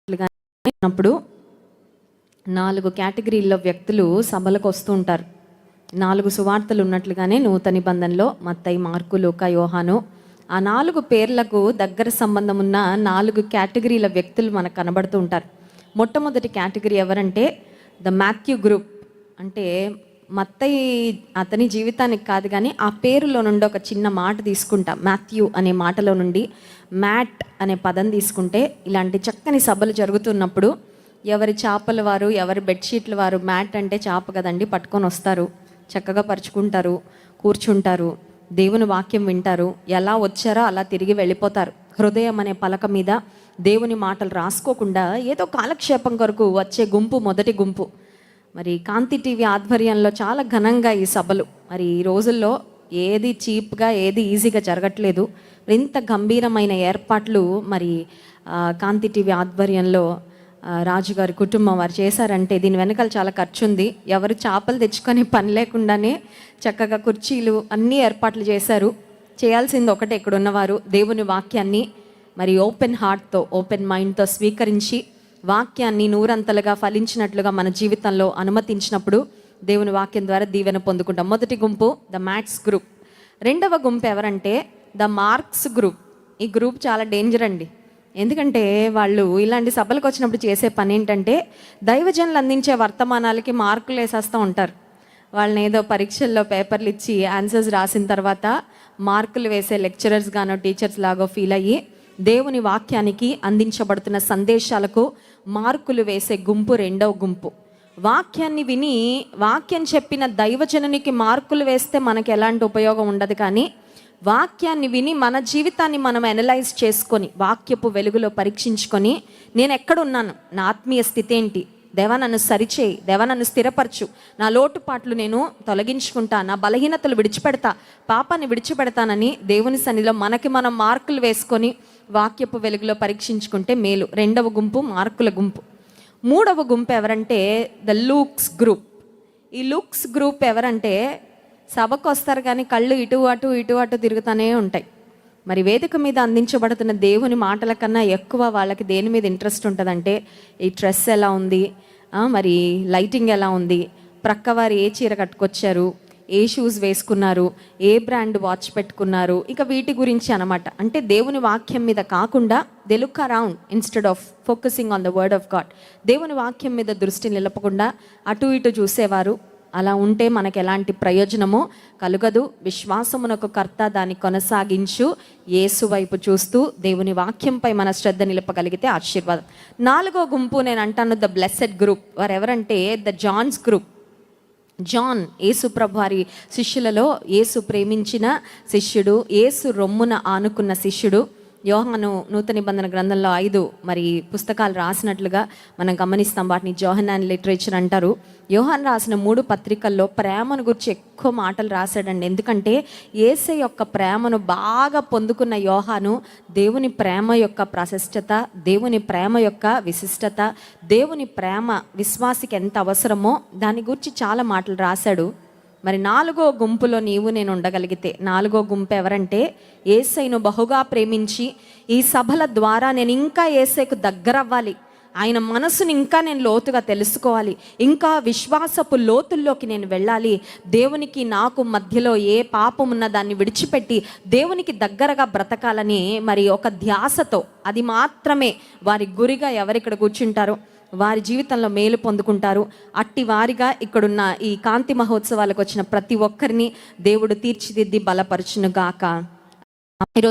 ఉన్నప్పుడు 4 కేటగిరీల్లో వ్యక్తులు సభలకు వస్తూ ఉంటారు. 4 సువార్తలు ఉన్నట్లుగానే నూతన నిబంధనలో మత్తయి, మార్కు, లూకా, యోహాను, ఆ 4 పేర్లకు దగ్గర సంబంధం ఉన్న 4 కేటగిరీల వ్యక్తులు మనకు కనబడుతూ ఉంటారు. మొట్టమొదటి కేటగిరీ ఎవరంటే ద మాథ్యూ గ్రూప్. అంటే మత్తయి అతని జీవితానికి కాదు కానీ ఆ పేరులో నుండి ఒక చిన్న మాట తీసుకుంటా. మాథ్యూ అనే మాటలో నుండి మ్యాట్ అనే పదం తీసుకుంటే ఇలాంటి చక్కని సభలు జరుగుతున్నప్పుడు ఎవరి చేపల వారు, ఎవరి బెడ్షీట్ల వారు, మ్యాట్ అంటే చేప కదండి, పట్టుకొని వస్తారు, చక్కగా పరుచుకుంటారు, కూర్చుంటారు, దేవుని వాక్యం వింటారు, ఎలా వచ్చారో అలా తిరిగి వెళ్ళిపోతారు. హృదయం అనే పలక మీద దేవుని మాటలు రాసుకోకుండా ఏదో కాలక్షేపం కొరకు వచ్చే గుంపు మొదటి గుంపు. మరి కాంతి టీవీ ఆధ్వర్యంలో చాలా ఘనంగా ఈ సభలు, మరి ఈ రోజుల్లో ఏది చీప్గా ఏది ఈజీగా జరగట్లేదు. ఇంత గంభీరమైన ఏర్పాట్లు మరి కాంతి టీవీ ఆధ్వర్యంలో రాజుగారి కుటుంబం వారు చేశారంటే దీని వెనకాల చాలా ఖర్చు ఉంది. ఎవరు చేపలు తెచ్చుకొని పని లేకుండానే చక్కగా కుర్చీలు అన్నీ ఏర్పాట్లు చేశారు. చేయాల్సింది ఒకటే, ఇక్కడ ఉన్నవారు దేవుని వాక్యాన్ని మరి ఓపెన్ హార్ట్తో, ఓపెన్ మైండ్తో స్వీకరించి వాక్యాన్ని నూరంతలుగా ఫలించినట్లుగా మన జీవితంలో అనుమతించినప్పుడు దేవుని వాక్యం ద్వారా దీవెన పొందుకుంటాం. మొదటి గుంపు ద మ్యాట్స్ గ్రూప్. రెండవ గుంపు ఎవరంటే ద మార్క్స్ గ్రూప్. ఈ గ్రూప్ చాలా డేంజర్ అండి. ఎందుకంటే వాళ్ళు ఇలాంటి సభలకు వచ్చినప్పుడు చేసే పని ఏంటంటే దైవజనులు అందించే వర్తమానాలకి మార్కులు వేసేస్తూ ఉంటారు. వాళ్ళని ఏదో పరీక్షల్లో పేపర్లు ఇచ్చి ఆన్సర్స్ రాసిన తర్వాత మార్కులు వేసే లెక్చరర్స్ గానో టీచర్స్ లాగో ఫీల్ అయ్యి దేవుని వాక్యానికి అందించబడుతున్న సందేశాలకు మార్కులు వేసే గుంపు రెండవ గుంపు. వాక్యాన్ని విని వాక్యం చెప్పిన దైవజనునికి మార్కులు వేస్తే మనకు ఎలాంటి ఉపయోగం ఉండదు, కానీ వాక్యాన్ని విని మన జీవితాన్ని మనం అనలైజ్ చేసుకొని వాక్యపు వెలుగులో పరీక్షించుకొని నేను ఎక్కడున్నాను, నా ఆత్మీయ స్థితి ఏంటి, దేవా నన్ను సరిచేయి, దేవా నన్ను స్థిరపరచు, నా లోటుపాట్లు నేను తొలగించుకుంటా, నా బలహీనతలు విడిచిపెడతా, పాపాన్ని విడిచిపెడతానని దేవుని సన్నిధిలో మనకి మనం మార్కులు వేసుకొని వాక్యపు వెలుగులో పరీక్షించుకుంటే మేలు. రెండవ గుంపు మార్కుల గుంపు. మూడవ గుంపు ఎవరంటే ద లూక్స్ గ్రూప్. ఈ లూక్స్ గ్రూప్ ఎవరంటే సభకు వస్తారు కానీ కళ్ళు ఇటు అటు తిరుగుతూనే ఉంటాయి. మరి వేదిక మీద అందించబడుతున్న దేవుని మాటల కన్నా ఎక్కువ వాళ్ళకి దేని మీద ఇంట్రెస్ట్ ఉంటుందంటే ఈ డ్రెస్ ఎలా ఉంది, మరి లైటింగ్ ఎలా ఉంది, ప్రక్కవారు ఏ చీర కట్టుకొచ్చారు, ఏ షూస్ వేసుకున్నారు, ఏ బ్రాండ్ వాచ్ పెట్టుకున్నారు, ఇక వీటి గురించి అనమాట. అంటే దేవుని వాక్యం మీద కాకుండా they look around instead of focusing on the word of God. దేవుని వాక్యం మీద దృష్టి నిలపకుండా అటు ఇటు చూసేవారు. అలా ఉంటే మనకు ఎలాంటి ప్రయోజనమో కలుగదు. విశ్వాసమునకు కర్త దాన్ని కొనసాగించు యేసు వైపు చూస్తూ దేవుని వాక్యంపై మన శ్రద్ధ నిలపగలిగితే ఆశీర్వాదం. నాలుగో గుంపు నేను అంటాను ద బ్లెస్సెడ్ గ్రూప్. వారు ఎవరంటే ద జాన్స్ గ్రూప్. జాన్ యేసు ప్రభు వారి శిష్యులలో యేసు ప్రేమించిన శిష్యుడు, యేసు రొమ్మున ఆనుకున్న శిష్యుడు. యోహాను నూతన నిబంధన గ్రంథంలో 5 మరి పుస్తకాలు రాసినట్లుగా మనం గమనిస్తాం. వాటిని జోహన్నాన్ లిటరేచర్ అంటారు. యోహాన్ రాసిన 3 పత్రికల్లో ప్రేమను గురించి ఎక్కువ మాటలు రాశాడండి. ఎందుకంటే యేసే యొక్క ప్రేమను బాగా పొందుకున్న యోహాను దేవుని ప్రేమ యొక్క ప్రశస్తత, దేవుని ప్రేమ యొక్క విశిష్టత, దేవుని ప్రేమ విశ్వాసికి ఎంత అవసరమో దాని గురించి చాలా మాటలు రాశాడు. మరి నాలుగో గుంపులో నీవు నేను ఉండగలిగితే, నాలుగో గుంపు ఎవరంటే యేసయ్యను బహుగా ప్రేమించి ఈ సభల ద్వారా నేను ఇంకా యేసయ్యకు దగ్గర అవ్వాలి, ఆయన మనసుని ఇంకా నేను లోతుగా తెలుసుకోవాలి, ఇంకా విశ్వాసపు లోతుల్లోకి నేను వెళ్ళాలి, దేవునికి నాకు మధ్యలో ఏ పాపం ఉన్న దాన్ని విడిచిపెట్టి దేవునికి దగ్గరగా బ్రతకాలని మరి ఒక ధ్యాసతో, అది మాత్రమే వారి గురిగా ఎవరిక్కడ కూర్చుంటారో వారి జీవితంలో మేలు పొందుకుంటారు. అట్టి వారిగా ఇక్కడున్న ఈ కాంతి మహోత్సవాలకు వచ్చిన ప్రతి ఒక్కరిని దేవుడు తీర్చిదిద్ది బలపరచును గాక.